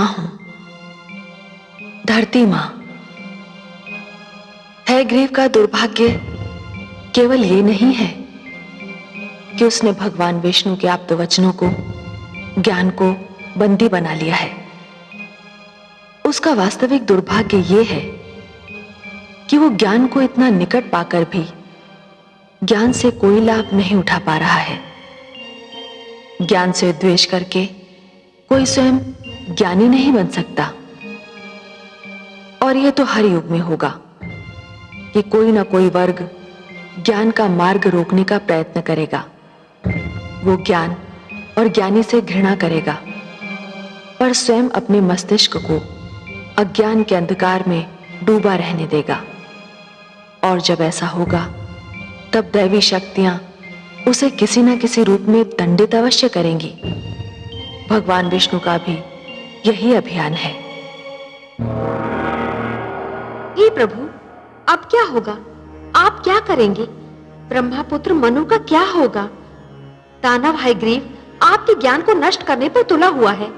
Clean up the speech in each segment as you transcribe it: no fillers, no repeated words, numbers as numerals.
मां हूं, धरती मां। हयग्रीव का दुर्भाग्य केवल ये नहीं है कि उसने भगवान विष्णु के आप्त वचनों को, ज्ञान को बंदी बना लिया है। उसका वास्तविक दुर्भाग्य ये है कि वो ज्ञान को इतना निकट पाकर भी ज्ञान से कोई लाभ नहीं उठा पा रहा है। ज्ञान से द्वेष करके कोई स्वयं ज्ञानी नहीं बन सकता। और यह तो हर युग में होगा कि कोई ना कोई वर्ग ज्ञान का मार्ग रोकने का प्रयत्न करेगा। वो ज्ञान और ज्ञानी से घृणा करेगा, पर स्वयं अपने मस्तिष्क को अज्ञान के अंधकार में डूबा रहने देगा। और जब ऐसा होगा तब दैवी शक्तियां उसे किसी न किसी रूप में दंडित अवश्य करेंगी। भगवान विष्णु का भी यही अभियान है। हे प्रभु, अब क्या होगा? आप क्या करेंगे? ब्रह्मापुत्र मनु का क्या होगा? दानव हयग्रीव आपके ज्ञान को नष्ट करने पर तुला हुआ है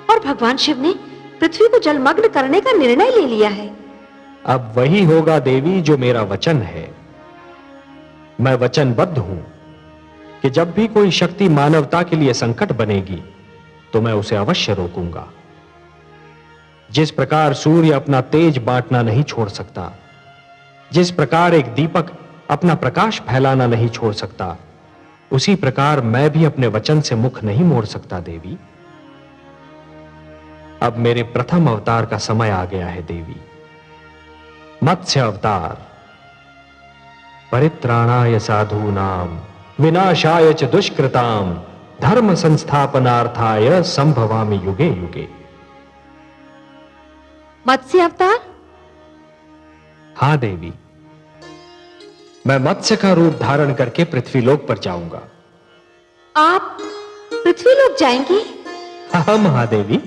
और भगवान शिव ने पृथ्वी को जलमग्न करने का निर्णय ले लिया है। अब वही होगा देवी जो मेरा वचन है। मैं वचनबद्ध हूं कि जब भी कोई शक्ति मानवता के लिए संकट बनेगी तो मैं उसे अवश्य रोकूंगा। जिस प्रकार सूर्य अपना तेज बांटना नहीं छोड़ सकता, जिस प्रकार एक दीपक अपना प्रकाश फैलाना नहीं छोड़ सकता, उसी प्रकार मैं भी अपने वचन से मुख नहीं मोड़ सकता देवी। अब मेरे प्रथम अवतार का समय आ गया है देवी। मत्स्य अवतार, परित्राणाय साधूनाम विनाशाय च दुष्कृताम धर्म संस्थापनार्थाय संभवामि युगे युगे। मत्स्य अवतार? हां देवी, मैं मत्स्य का रूप धारण करके पृथ्वीलोक पर जाऊंगा। आप पृथ्वीलोक जाएंगे? हाँ महादेवी।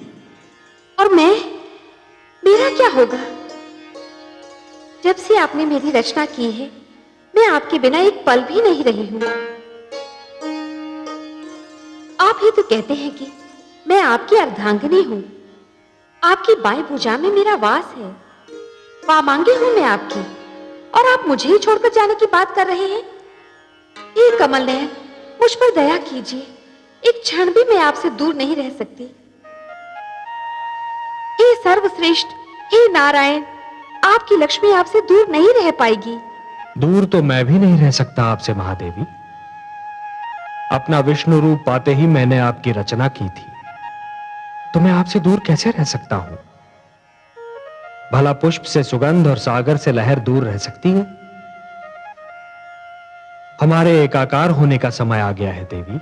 और मेरा क्या होगा? जब से आपने मेरी रचना की है, मैं आपके बिना एक पल भी नहीं रही हूं। आप ही तो कहते हैं कि मैं आपकी अर्धांगिनी हूं। आपकी बाएं भुजा में मेरा वास है। वामांगी हूं मैं आपकी, और आप मुझे ही छोड़कर जाने की बात कर रहे हैं। हे कमल नयन, मुझ पर दया कीजिए। एक क्षण भी मैं आपसे दूर नहीं रह सकती। हे सर्वश्रेष्ठ, हे नारायण, आपकी लक्ष्मी आपसे दूर नहीं रह पाएगी। दूर तो मैं भी नहीं रह सकता आपसे महादेवी। अपना विष्णु रूप पाते ही मैंने आपकी रचना की थी, तो मैं आपसे दूर कैसे रह सकता हूं? भला पुष्प से सुगंध और सागर से लहर दूर रह सकती है? हमारे एकाकार होने का समय आ गया है देवी।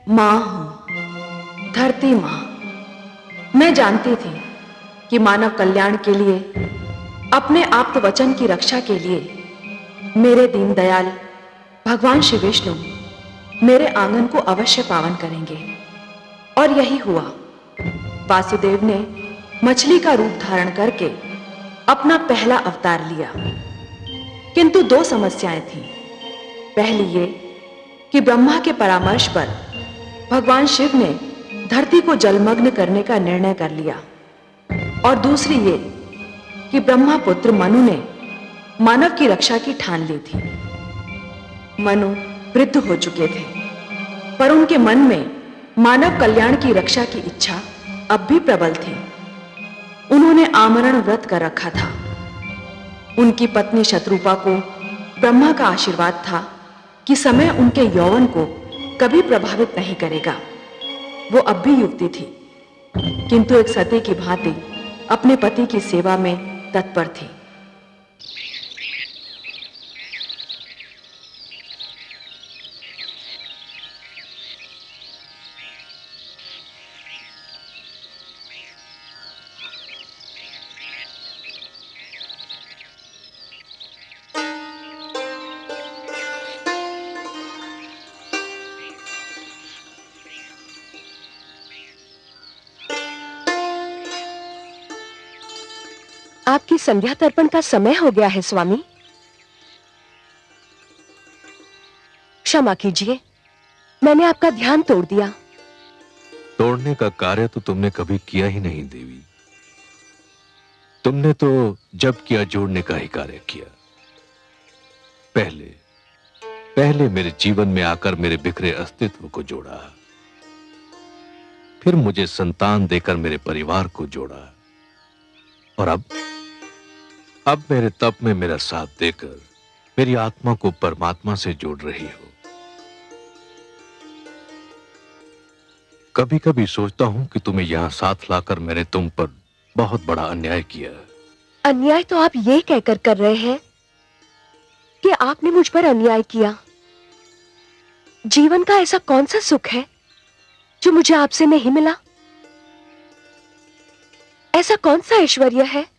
मां हूं, धरती मां। मैं जानती थी कि मानव कल्याण के लिए, अपने आप्त वचन की रक्षा के लिए मेरे दीनदयाल भगवान श्री विष्णु मेरे आंगन को अवश्य पावन करेंगे। और यही हुआ। वासुदेव ने मछली का रूप धारण करके अपना पहला अवतार लिया, किंतु दो समस्याएं थीं। पहली ये कि ब्रह्मा के परामर्श पर भगवान शिव ने धरती को जलमग्न करने का निर्णय कर लिया, और दूसरी ये कि ब्रह्मापुत्र मनु ने मानव की रक्षा की ठान ली थी। मनु वृद्ध हो चुके थे, पर उनके मन में मानव कल्याण की रक्षा की इच्छा अब भी प्रबल थी। उन्होंने आमरण व्रत कर रखा था। उनकी पत्नी शत्रुपा को ब्रह्मा का आशीर्वाद था कि समय उनके यौवन को कभी प्रभावित नहीं करेगा। वो अब भी युवती थी, किंतु एक सती की भांति अपने पति की सेवा में तत्पर थी। आपकी संध्या तर्पण का समय हो गया है स्वामी। क्षमा कीजिए, मैंने आपका ध्यान तोड़ दिया। तोड़ने का कार्य तो तुमने कभी किया ही नहीं देवी। तुमने तो जब किया जोड़ने का ही कार्य किया। पहले मेरे जीवन में आकर मेरे बिखरे अस्तित्व को जोड़ा, फिर मुझे संतान देकर मेरे परिवार को जोड़ा, और अब मेरे तप में मेरा साथ देकर मेरी आत्मा को परमात्मा से जोड़ रही हो। कभी कभी सोचता हूं कि तुम्हें यहां साथ लाकर मैंने तुम पर बहुत बड़ा अन्याय किया। अन्याय तो आप ये कहकर कर रहे हैं कि आपने मुझ पर अन्याय किया। जीवन का ऐसा कौन सा सुख है जो मुझे आपसे नहीं मिला? ऐसा कौन सा ऐश्वर्य है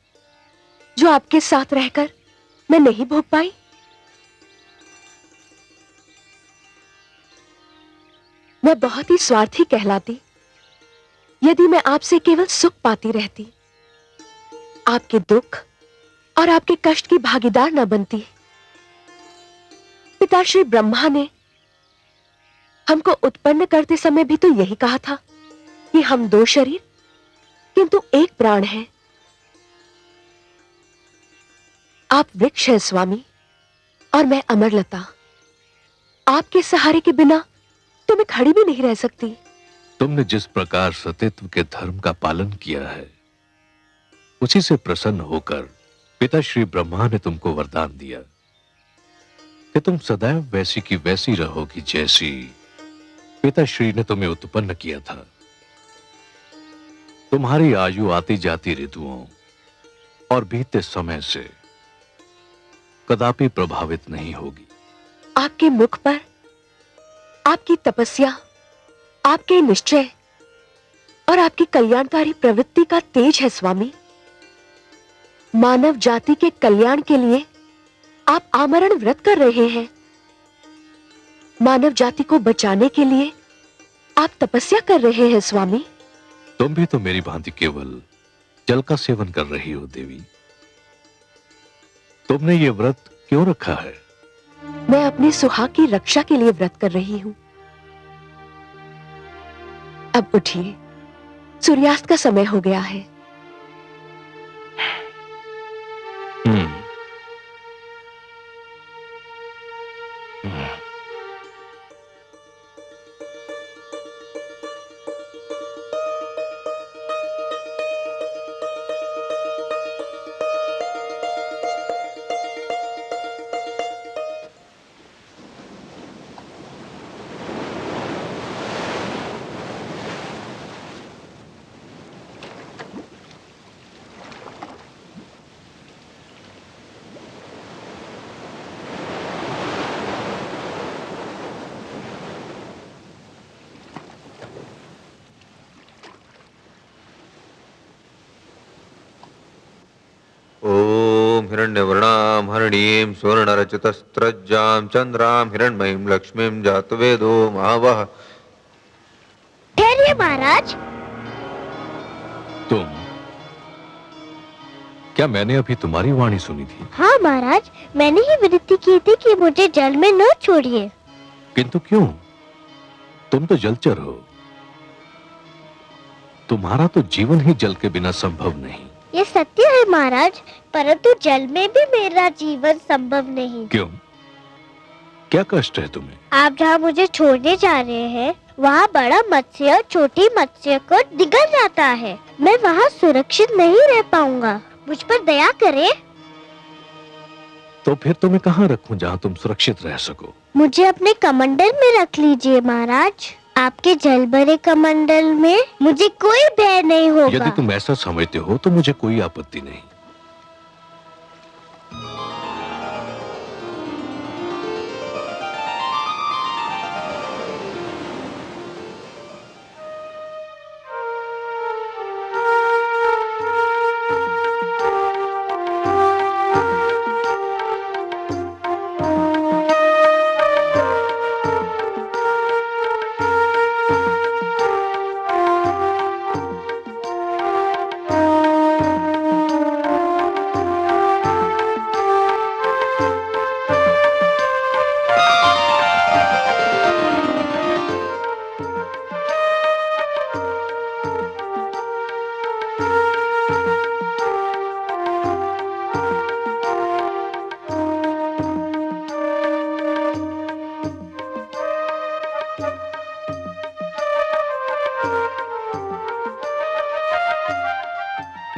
जो आपके साथ रहकर मैं नहीं भोग पाई? मैं बहुत ही स्वार्थी कहलाती यदि मैं आपसे केवल सुख पाती रहती, आपके दुख और आपके कष्ट की भागीदार न बनती। पिता श्री ब्रह्मा ने हमको उत्पन्न करते समय भी तो यही कहा था कि हम दो शरीर किंतु एक प्राण है। आप वृक्ष हैं स्वामी और मैं अमरलता। आपके सहारे के बिना तो मैं खड़ी भी नहीं रह सकती। तुमने जिस प्रकार सतीत्व के धर्म का पालन किया है, उसी से प्रसन्न होकर पिता श्री ब्रह्मा ने तुमको वरदान दिया कि तुम सदैव वैसी की वैसी रहोगी जैसी पिता श्री ने तुम्हें उत्पन्न किया था। तुम्हारी आयु आती जाती ऋतुओं और बीते समय से कदापि प्रभावित नहीं होगी। आपके मुख पर आपकी तपस्या, आपके निश्चय और आपकी कल्याणकारी प्रवृत्ति का तेज है स्वामी। मानव जाति के कल्याण के लिए आप आमरण व्रत कर रहे हैं। मानव जाति को बचाने के लिए आप तपस्या कर रहे हैं स्वामी। तुम भी तो मेरी भांति केवल जल का सेवन कर रही हो देवी। तुमने ये व्रत क्यों रखा है? मैं अपने सुहाग की रक्षा के लिए व्रत कर रही हूं। अब उठिए, सूर्यास्त का समय हो गया है। ओम हिरण्यवर्णां हरिणीं सुवर्णरचितस्रज्जां चंद्रां हिरण्मयीं लक्ष्मीं जातवेदो महावः। ठहरिए महाराज। तुम? क्या मैंने अभी तुम्हारी वाणी सुनी थी? हाँ महाराज, मैंने ही विनती की थी कि मुझे जल में न छोड़िए। किंतु क्यों? तुम तो जलचर हो। तुम्हारा तो जीवन ही जल के बिना संभव नहीं। ये सत्य है महाराज, परंतु जल में भी मेरा जीवन संभव नहीं। क्यों? क्या कष्ट है तुम्हें? आप जहाँ मुझे छोड़ने जा रहे हैं वहाँ बड़ा मत्स्य छोटी मत्स्य को निगल जाता है। मैं वहाँ सुरक्षित नहीं रह पाऊंगा, मुझ पर दया करें। तो फिर तुम्हें कहाँ रखूं जहाँ तुम सुरक्षित रह सको? मुझे अपने कमंडल में रख लीजिए महाराज। आपके जल भरे कमंडल में मुझे कोई भय नहीं होगा। यदि तुम ऐसा समझते हो तो मुझे कोई आपत्ति नहीं।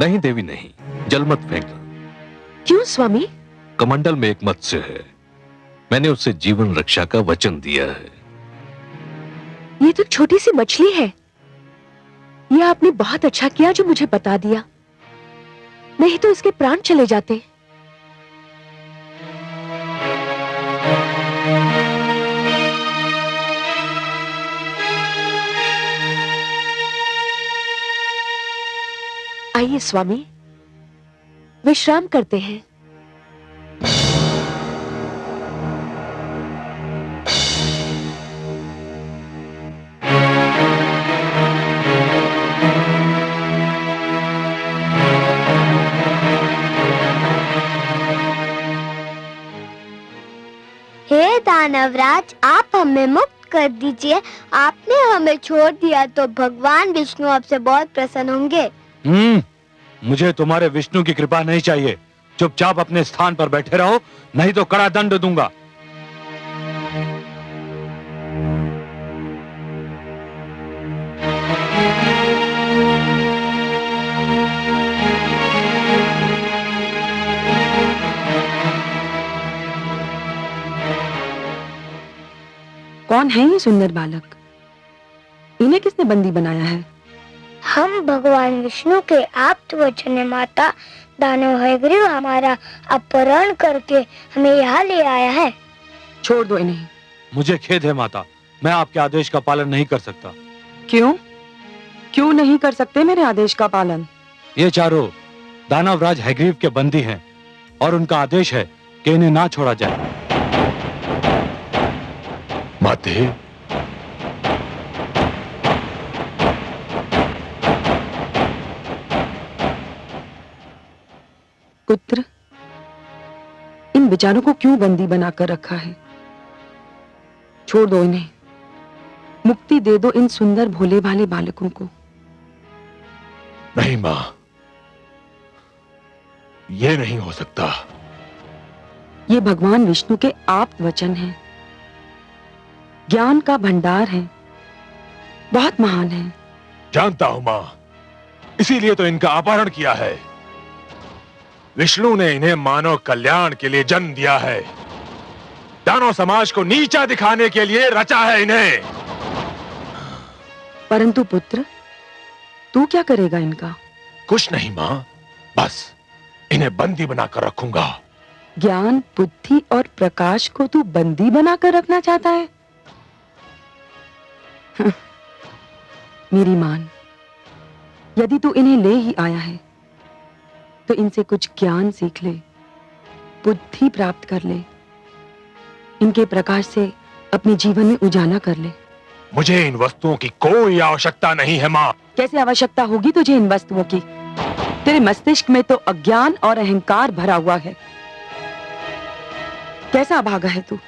नहीं देवी नहीं, जल मत फेंकना। क्यों स्वामी? कमंडल में एक मत्स्य है, मैंने उससे जीवन रक्षा का वचन दिया है। ये तो छोटी सी मछली है। ये आपने बहुत अच्छा किया जो मुझे बता दिया, नहीं तो इसके प्राण चले जाते। आइए स्वामी, विश्राम करते हैं। हे दानवराज, आप हमें मुक्त कर दीजिए। आपने हमें छोड़ दिया तो भगवान विष्णु आपसे बहुत प्रसन्न होंगे। मुझे तुम्हारे विष्णु की कृपा नहीं चाहिए। चुपचाप अपने स्थान पर बैठे रहो, नहीं तो कड़ा दंड दूंगा। कौन है ये सुंदर बालक? इन्हें किसने बंदी बनाया है? हम भगवान विष्णु के आप्त वचन माता दानव हयग्रीव हमारा अपहरण करके हमें यहाँ ले आया है। छोड़ दो इन्हें। मुझे खेद है माता, मैं आपके आदेश का पालन नहीं कर सकता। क्यों? क्यों नहीं कर सकते मेरे आदेश का पालन? ये चारों दानवराज हयग्रीव के बंदी हैं और उनका आदेश है कि इन्हें ना छोड़ा जाए। माते, पुत्र, इन बेचारों को क्यों बंदी बनाकर रखा है? छोड़ दो इन्हें, मुक्ति दे दो इन सुंदर भोले भाले बालकों को। नहीं मां, ये नहीं हो सकता। ये भगवान विष्णु के आप्त वचन हैं, ज्ञान का भंडार है, बहुत महान है। जानता हूं मां, इसीलिए तो इनका अपहरण किया है। विष्णु ने इन्हें मानव कल्याण के लिए जन्म दिया है, दानव समाज को नीचा दिखाने के लिए रचा है इन्हें। परंतु पुत्र, तू क्या करेगा इनका? कुछ नहीं मां, बस इन्हें बंदी बनाकर रखूंगा। ज्ञान, बुद्धि और प्रकाश को तू बंदी बनाकर रखना चाहता है? मेरी मान, यदि तू इन्हें ले ही आया है तो इनसे कुछ ज्ञान सीख ले, बुद्धि प्राप्त कर ले, इनके प्रकाश से अपने जीवन में उजाला कर ले। मुझे इन वस्तुओं की कोई आवश्यकता नहीं है मां। कैसे आवश्यकता होगी तुझे इन वस्तुओं की? तेरे मस्तिष्क में तो अज्ञान और अहंकार भरा हुआ है। कैसा अभागा है तू?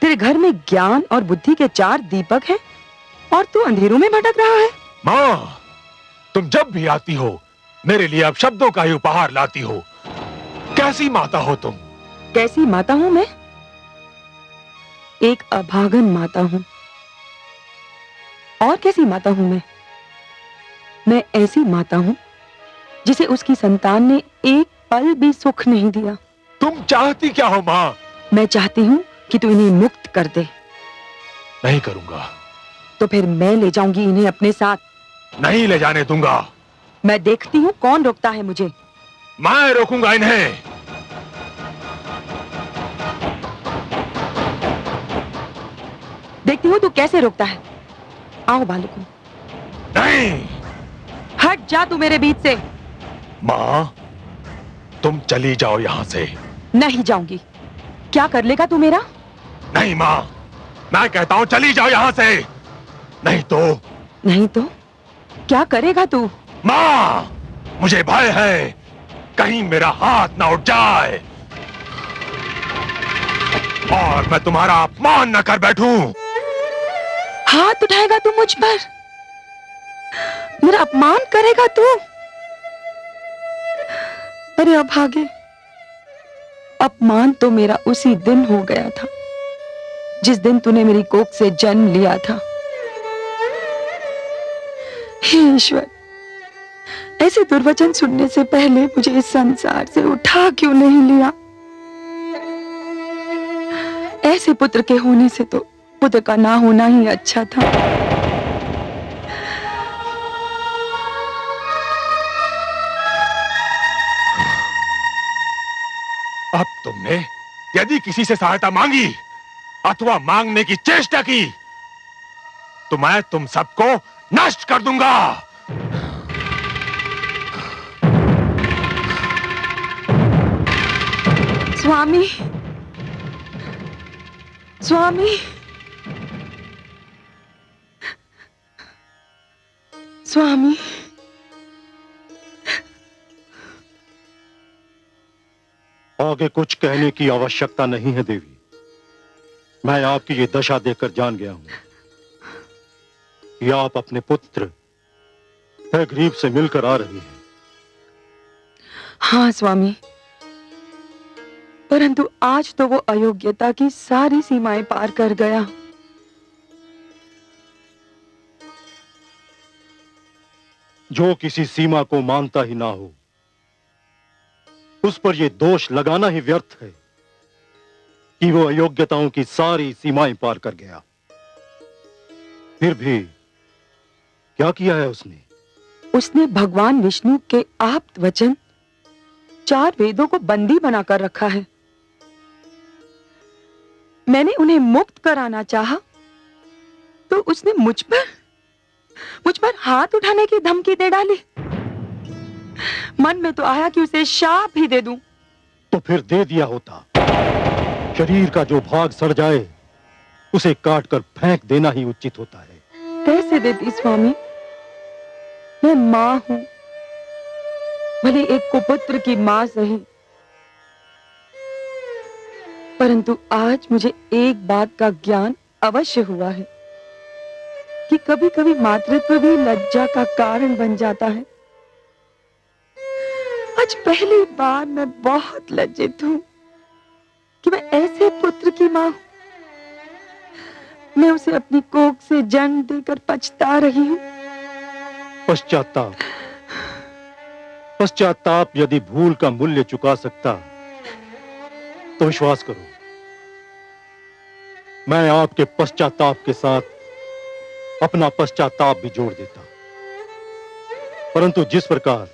तेरे घर में ज्ञान और बुद्धि के 4 दीपक हैं और तू अंधेरों में भटक रहा है। मां, तुम जब भी आती हो मेरे लिए अपशब्दों का ही उपहार लाती हो। कैसी माता हो तुम? कैसी माता हूं मैं? एक अभागन माता हूं। और कैसी माता हूं मैं ऐसी माता हूं जिसे उसकी संतान ने एक पल भी सुख नहीं दिया। तुम चाहती क्या हो मां? मैं चाहती हूं कि तू इन्हें मुक्त कर दे। नहीं करूंगा। तो फिर मैं ले जाऊंगी इन्हें अपने साथ। नहीं ले जाने दूंगा। मैं देखती हूं कौन रोकता है मुझे। मैं रोकूंगा इन्हें। देखती हूं तू कैसे रोकता है। आओ बालको। नहीं। हट जा तू मेरे बीच से। मां, तुम चली जाओ यहां से। नहीं जाऊंगी। क्या कर लेगा तू मेरा? नहीं मां, मैं कहता हूं चली जाओ यहां से। नहीं तो। नहीं तो क्या करेगा तू? मां, मुझे भय है कहीं मेरा हाथ ना उठ जाए और मैं तुम्हारा अपमान न कर बैठूं। हाथ उठाएगा तू मुझ पर? मेरा अपमान करेगा तू? अरे अभागे, अपमान तो मेरा उसी दिन हो गया था जिस दिन तूने मेरी कोख से जन्म लिया था। हे ईश्वर, ऐसे दुर्वचन सुनने से पहले मुझे इस संसार से उठा क्यों नहीं लिया? ऐसे पुत्र के होने से तो पुत्र का ना होना ही अच्छा था। अब तुमने यदि किसी से सहायता मांगी अथवा मांगने की चेष्टा की तो मैं तुम सबको नष्ट कर दूंगा। स्वामी, स्वामी, स्वामी, आगे कुछ कहने की आवश्यकता नहीं है देवी। मैं आपकी ये दशा देखकर जान गया हूं कि आप अपने पुत्र हयग्रीव से मिलकर आ रही हैं। हाँ स्वामी, परंतु आज तो वो अयोग्यता की सारी सीमाएं पार कर गया। जो किसी सीमा को मानता ही ना हो उस पर यह दोष लगाना ही व्यर्थ है कि वो अयोग्यताओं की सारी सीमाएं पार कर गया। फिर भी क्या किया है उसने? उसने भगवान विष्णु के आप्त वचन 4 वेदों को बंदी बनाकर रखा है। मैंने उन्हें मुक्त कराना चाहा तो उसने मुझ पर हाथ उठाने की धमकी दे डाली। मन में तो आया कि उसे शाप ही दे दूं। तो फिर दे दिया होता। शरीर का जो भाग सड़ जाए उसे काट कर फेंक देना ही उचित होता है। कैसे देती स्वामी? मैं मां हूं, भले एक कुपुत्र की मां सही, परंतु आज मुझे एक बात का ज्ञान अवश्य हुआ है कि कभी-कभी मातृत्व भी लज्जा का कारण बन जाता है। आज पहली बार मैं बहुत लज्जित हूं कि मैं ऐसे पुत्र की मां हूं। मैं उसे अपनी कोख से जन्म देकर पछता रही हूं। पश्चाताप, पश्चाताप यदि भूल का मूल्य चुका सकता तो विश्वास करो मैं आपके पश्चाताप के साथ अपना पश्चाताप भी जोड़ देता। परंतु जिस प्रकार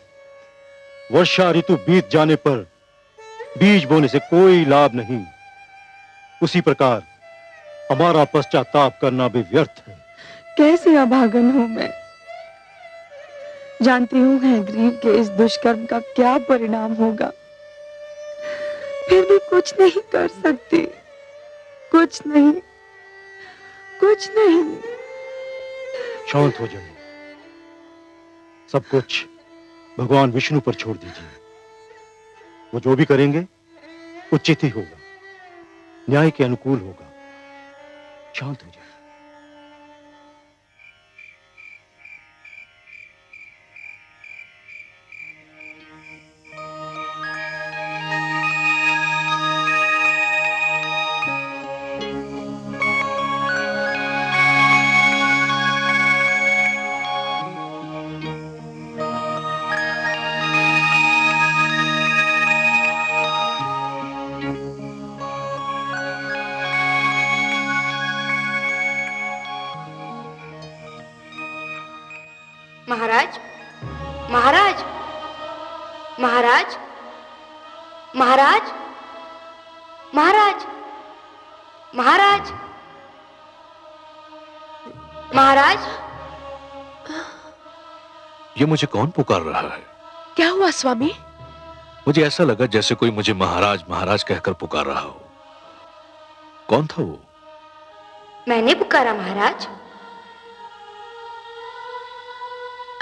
वर्षा ऋतु बीत जाने पर बीज बोने से कोई लाभ नहीं, उसी प्रकार हमारा पश्चाताप करना भी व्यर्थ है। कैसे अभागन हूं मैं। जानती हूं हयग्रीव के इस दुष्कर्म का क्या परिणाम होगा, फिर भी कुछ नहीं कर सकती। कुछ नहीं, कुछ नहीं। शांत हो जाइए। सब कुछ भगवान विष्णु पर छोड़ दीजिए। वो जो भी करेंगे उचित ही होगा, न्याय के अनुकूल होगा। शांत हो जाइए। महाराज, महाराज, महाराज, महाराज। ये मुझे कौन पुकार रहा है? क्या हुआ स्वामी? मुझे ऐसा लगा जैसे कोई मुझे महाराज महाराज कहकर पुकार रहा हो। कौन था वो? मैंने पुकारा महाराज।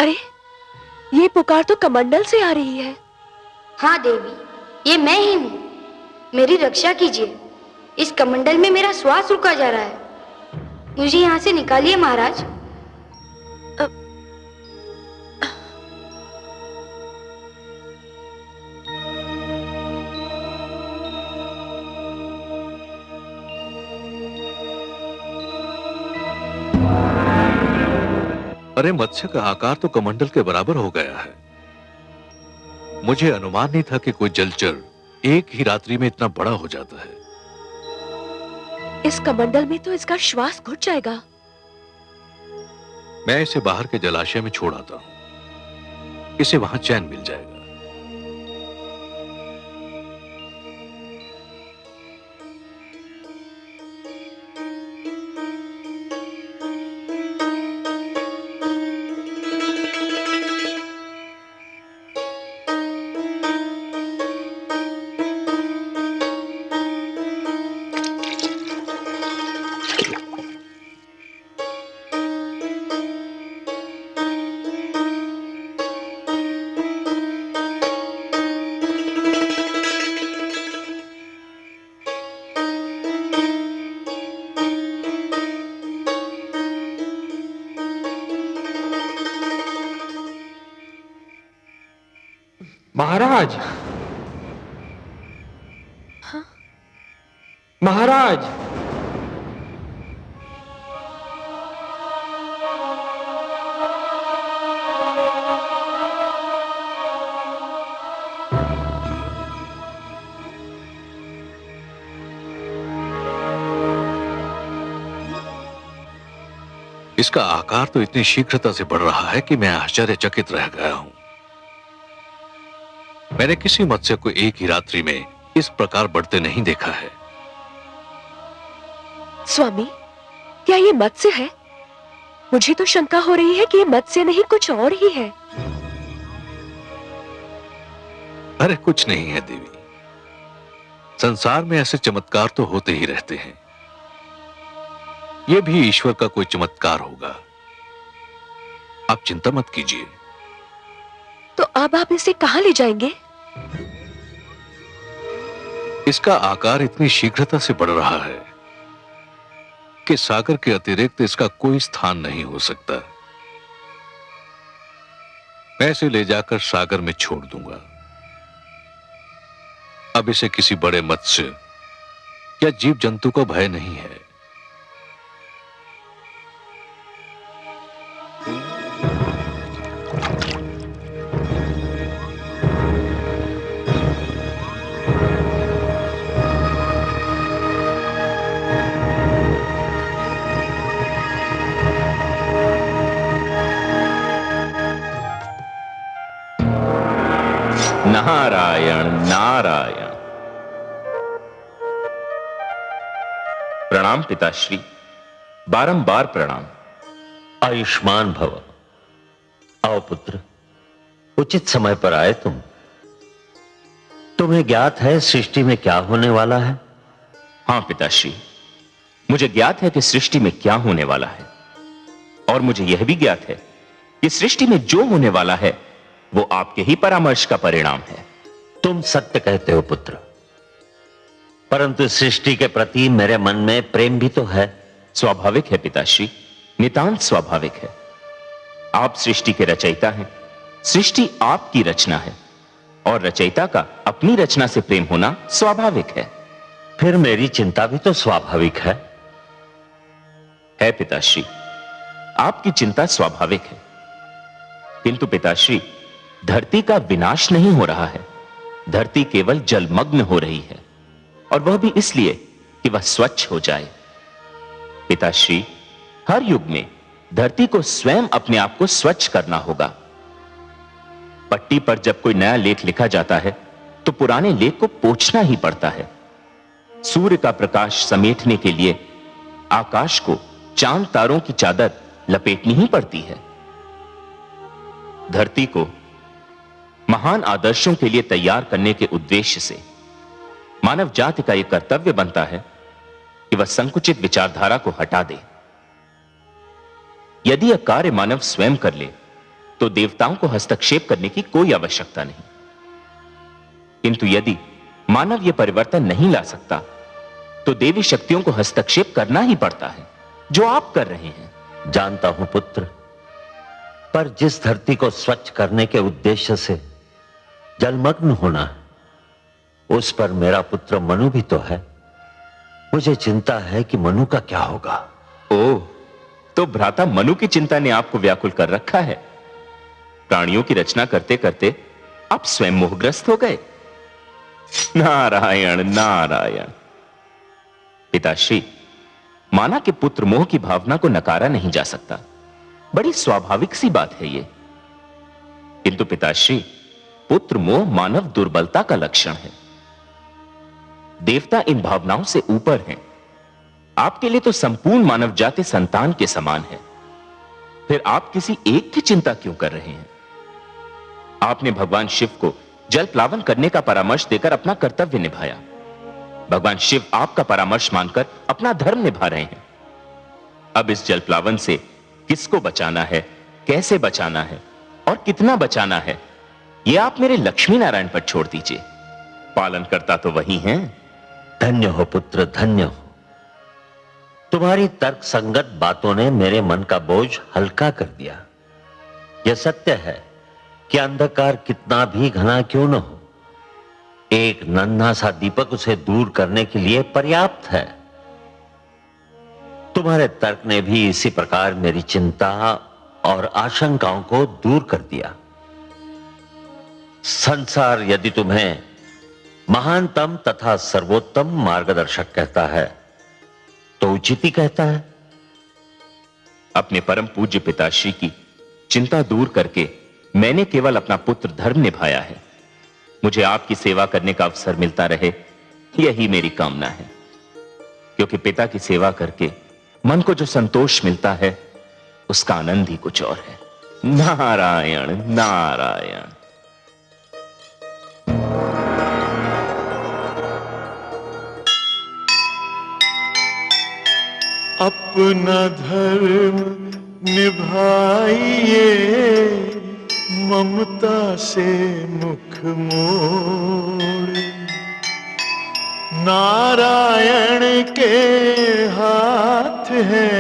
अरे, ये पुकार तो कमंडल से आ रही है। हाँ देवी, ये मैं ही हूँ। मेरी रक्षा कीजिए। इस कमंडल में मेरा श्वास रुका जा रहा है। मुझे यहाँ से निकालिए महाराज। अरे, मत्स्य का आकार तो कमंडल के बराबर हो गया है। मुझे अनुमान नहीं था कि कोई जलचर एक ही रात्रि में इतना बड़ा हो जाता है। इस कमंडल में तो इसका श्वास घुट जाएगा। मैं इसे बाहर के जलाशय में छोड़ आता हूं। इसे वहां चैन मिल जाएगा। महाराज, महाराज, इसका आकार तो इतनी शीघ्रता से बढ़ रहा है कि मैं आश्चर्यचकित रह गया हूं। मैंने किसी मत्स्य को एक ही रात्रि में इस प्रकार बढ़ते नहीं देखा है। स्वामी, क्या ये मत्स्य है? मुझे तो शंका हो रही है कि ये मत्स्य नहीं कुछ और ही है। अरे कुछ नहीं है देवी। संसार में ऐसे चमत्कार तो होते ही रहते हैं। यह भी ईश्वर का कोई चमत्कार होगा। आप चिंता मत कीजिए। तो अब आप इसे कहां ले जाएंगे? इसका आकार इतनी शीघ्रता से बढ़ रहा है कि सागर के अतिरिक्त इसका कोई स्थान नहीं हो सकता। मैं इसे ले जाकर सागर में छोड़ दूंगा। अब इसे किसी बड़े मत्स्य या जीव जंतु का भय नहीं है। नारायण नारायण। प्रणाम पिताश्री, बारंबार प्रणाम। आयुष्मान भव। आओ पुत्र, उचित समय पर आए तुम। तुम्हें ज्ञात है सृष्टि में क्या होने वाला है? हां पिताश्री, मुझे ज्ञात है कि सृष्टि में क्या होने वाला है, और मुझे यह भी ज्ञात है कि सृष्टि में जो होने वाला है वो आपके ही परामर्श का परिणाम है। तुम सत्य कहते हो पुत्र, परंतु सृष्टि के प्रति मेरे मन में प्रेम भी तो है। स्वाभाविक है पिताश्री, नितांत स्वाभाविक है। आप सृष्टि के रचयिता हैं, सृष्टि आपकी रचना है, और रचयिता का अपनी रचना से प्रेम होना स्वाभाविक है। फिर मेरी चिंता भी तो स्वाभाविक है। पिताश्री, आपकी चिंता स्वाभाविक है, किंतु पिताश्री, धरती का विनाश नहीं हो रहा है। धरती केवल जलमग्न हो रही है, और वह भी इसलिए कि वह स्वच्छ हो जाए। पिताश्री, हर युग में धरती को स्वयं अपने आप को स्वच्छ करना होगा। पट्टी पर जब कोई नया लेख लिखा जाता है तो पुराने लेख को पोंछना ही पड़ता है। सूर्य का प्रकाश समेटने के लिए आकाश को चांद तारों की चादर लपेटनी ही पड़ती है। धरती को महान आदर्शों के लिए तैयार करने के उद्देश्य से मानव जाति का यह कर्तव्य बनता है कि वह संकुचित विचारधारा को हटा दे। यदि यह कार्य मानव स्वयं कर ले तो देवताओं को हस्तक्षेप करने की कोई आवश्यकता नहीं, किंतु यदि मानव यह परिवर्तन नहीं ला सकता तो देवी शक्तियों को हस्तक्षेप करना ही पड़ता है, जो आप कर रहे हैं। जानता हूं पुत्र, पर जिस धरती को स्वच्छ करने के उद्देश्य से जलमग्न होना है, उस पर मेरा पुत्र मनु भी तो है। मुझे चिंता है कि मनु का क्या होगा। ओह, तो भ्राता मनु की चिंता ने आपको व्याकुल कर रखा है। प्राणियों की रचना करते करते आप स्वयं मोहग्रस्त हो गए। नारायण नारायण। पिताश्री, माना कि पुत्र मोह की भावना को नकारा नहीं जा सकता, बड़ी स्वाभाविक सी बात है ये। किंतु पिताश्री, पुत्र मोह मानव दुर्बलता का लक्षण है। देवता इन भावनाओं से ऊपर हैं। आपके लिए तो संपूर्ण मानव जाति संतान के समान है। फिर आप किसी एक की चिंता क्यों कर रहे हैं? आपने भगवान शिव को जल प्लावन करने का परामर्श देकर अपना कर्तव्य निभाया। भगवान शिव आपका परामर्श मानकर अपना धर्म निभा रहे हैं। अब इस जल प्लावन से किसको बचाना है, कैसे बचाना है और कितना बचाना है, यह आप मेरे लक्ष्मी नारायण पर छोड़ दीजिए। पालन करता तो वही हैं। धन्य हो पुत्र, धन्य हो। तुम्हारी तर्क संगत बातों ने मेरे मन का बोझ हल्का कर दिया। यह सत्य है कि अंधकार कितना भी घना क्यों न हो, एक नन्हा सा दीपक उसे दूर करने के लिए पर्याप्त है। तुम्हारे तर्क ने भी इसी प्रकार मेरी चिंता और आशंकाओं को दूर कर दिया। संसार यदि तुम्हें महानतम तथा सर्वोत्तम मार्गदर्शक कहता है तो उचित ही कहता है। अपने परम पूज्य पिताश्री की चिंता दूर करके मैंने केवल अपना पुत्र धर्म निभाया है। मुझे आपकी सेवा करने का अवसर मिलता रहे, यही मेरी कामना है। क्योंकि पिता की सेवा करके मन को जो संतोष मिलता है, उसका आनंद ही कुछ और है। नारायण नारायण। अपना धर्म निभाइए, ममता से मुख मोड़। नारायण के हाथ है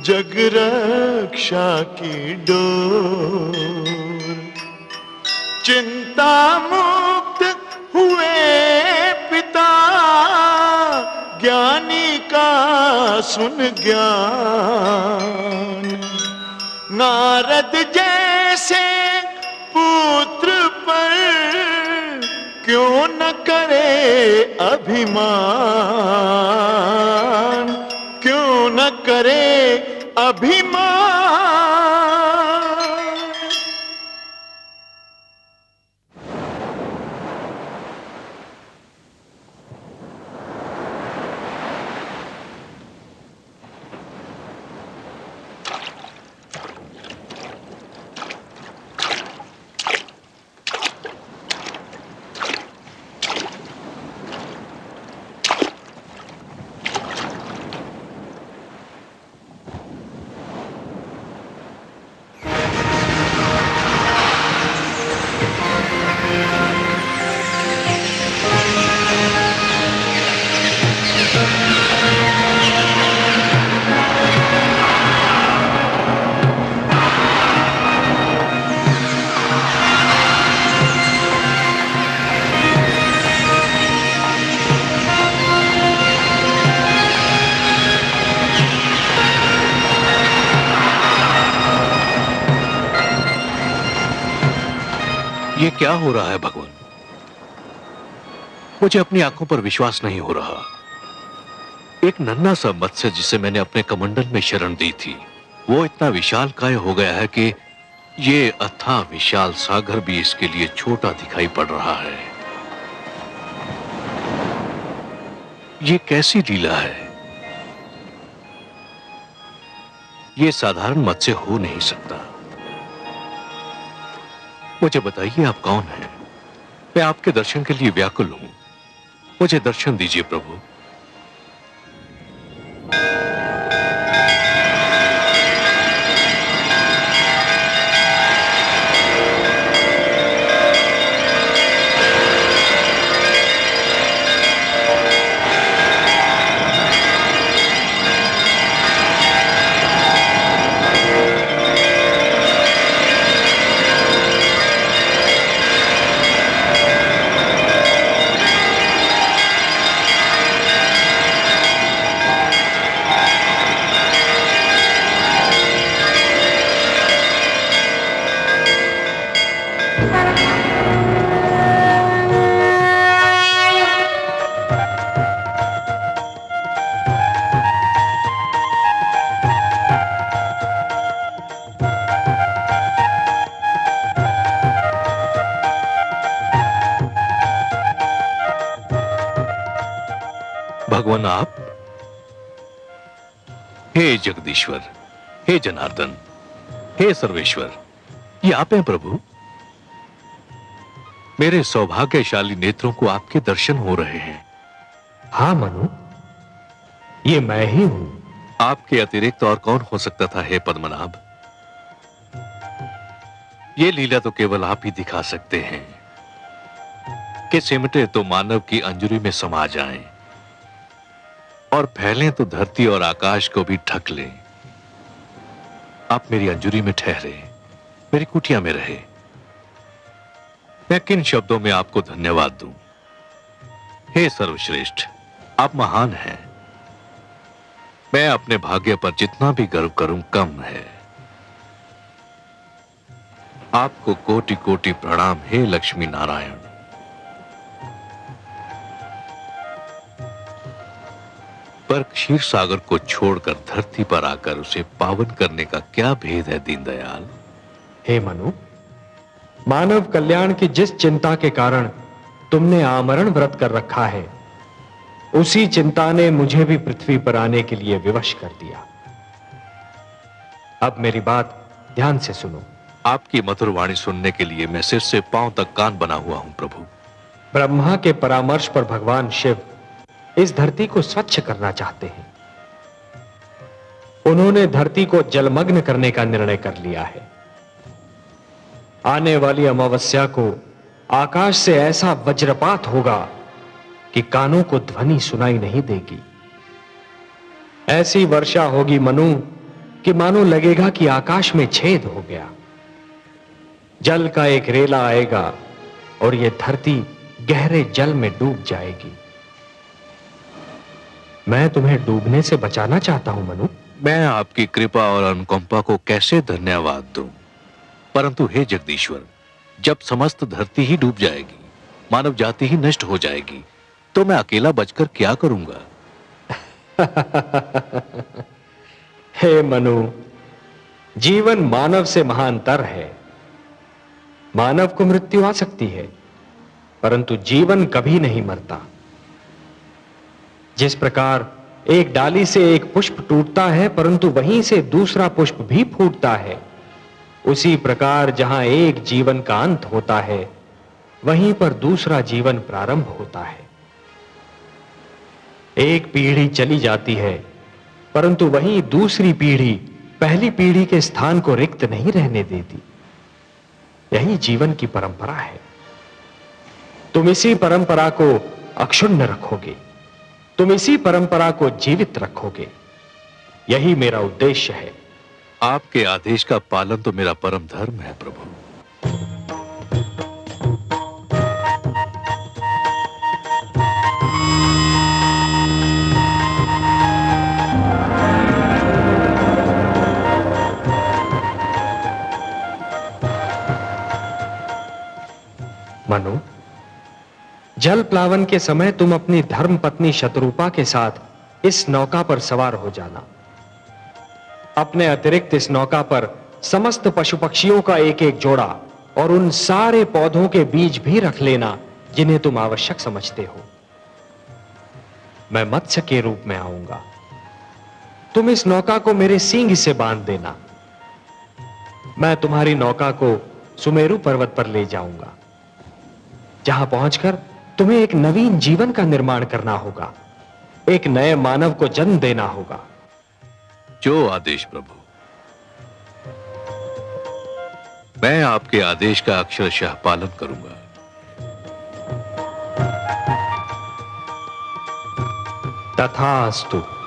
जग रक्षा की डोर। चिंता मुक्त हुए पिता, ज्ञानी का सुन ज्ञान। नारद जैसे पुत्र पर क्यों न करे अभिमान, क्यों न करे अभिमान। ये क्या हो रहा है भगवान? मुझे अपनी आंखों पर विश्वास नहीं हो रहा। एक नन्हा सा मत्स्य जिसे मैंने अपने कमंडल में शरण दी थी, वो इतना विशाल काय हो गया है कि ये अथाह विशाल सागर भी इसके लिए छोटा दिखाई पड़ रहा है। ये कैसी लीला है? ये साधारण मत्स्य हो नहीं सकता। मुझे बताइए आप कौन हैं? मैं आपके दर्शन के लिए व्याकुल हूं। मुझे दर्शन दीजिए प्रभु। भगवान आप, हे जगदीश्वर, हे जनार्दन, हे सर्वेश्वर, ये आप हैं प्रभु। मेरे सौभाग्यशाली नेत्रों को आपके दर्शन हो रहे हैं। हाँ मनु, ये मैं ही हूं। आपके अतिरिक्त और कौन हो सकता था हे पद्मनाभ? ये लीला तो केवल आप ही दिखा सकते हैं कि सिमटे तो मानव की अंजुरी में समा जाएं और फैलें तो धरती और आकाश को भी ढक लें। आप मेरी अंजुरी में ठहरे, मेरी कुटिया में रहे। मैं किन शब्दों में आपको धन्यवाद दूं? हे सर्वश्रेष्ठ, आप महान हैं। मैं अपने भाग्य पर जितना भी गर्व करूं कम है। आपको कोटि कोटि प्रणाम हे लक्ष्मी नारायण। पर क्षीर सागर को छोड़कर धरती पर आकर उसे पावन करने का क्या भेद है दीनदयाल? हे मनु, मानव कल्याण की जिस चिंता के कारण तुमने आमरण व्रत कर रखा है, उसी चिंता ने मुझे भी पृथ्वी पर आने के लिए विवश कर दिया। अब मेरी बात ध्यान से सुनो। आपकी मधुर वाणी सुनने के लिए मैं सिर से पांव तक कान बना हुआ हूं प्रभु। ब्रह्मा के परामर्श पर भगवान शिव इस धरती को स्वच्छ करना चाहते हैं। उन्होंने धरती को जलमग्न करने का निर्णय कर लिया है। आने वाली अमावस्या को आकाश से ऐसा वज्रपात होगा कि कानों को ध्वनि सुनाई नहीं देगी। ऐसी वर्षा होगी मनु कि मानो लगेगा कि आकाश में छेद हो गया। जल का एक रेला आएगा और यह धरती गहरे जल में डूब जाएगी। मैं तुम्हें डूबने से बचाना चाहता हूं मनु। मैं आपकी कृपा और अनुकंपा को कैसे धन्यवाद दूं? परंतु हे जगदीश्वर, जब समस्त धरती ही डूब जाएगी, मानव जाति ही नष्ट हो जाएगी, तो मैं अकेला बचकर क्या करूंगा? हे मनु, जीवन मानव से महानतर है। मानव को मृत्यु आ सकती है, परंतु जीवन कभी नहीं मरता। जिस प्रकार एक डाली से एक पुष्प टूटता है परंतु वहीं से दूसरा पुष्प भी फूटता है, उसी प्रकार जहां एक जीवन का अंत होता है, वहीं पर दूसरा जीवन प्रारंभ होता है। एक पीढ़ी चली जाती है परंतु वहीं दूसरी पीढ़ी पहली पीढ़ी के स्थान को रिक्त नहीं रहने देती। यही जीवन की परंपरा है। तुम इसी परंपरा को अक्षुण्ण रखोगे, तुम इसी परंपरा को जीवित रखोगे। यही मेरा उद्देश्य है। आपके आदेश का पालन तो मेरा परम धर्म है प्रभु। मनु, जल प्लावन के समय तुम अपनी धर्म पत्नी शत्रुपा के साथ इस नौका पर सवार हो जाना। अपने अतिरिक्त इस नौका पर समस्त पशु पक्षियों का एक एक जोड़ा और उन सारे पौधों के बीज भी रख लेना जिन्हें तुम आवश्यक समझते हो। मैं मत्स्य के रूप में आऊंगा। तुम इस नौका को मेरे सींग से बांध देना। मैं तुम्हारी नौका को सुमेरु पर्वत पर ले जाऊंगा, जहां पहुंचकर तुम्हें एक नवीन जीवन का निर्माण करना होगा, एक नए मानव को जन्म देना होगा। जो आदेश प्रभु। मैं आपके आदेश का अक्षरशः पालन करूंगा। तथास्तु।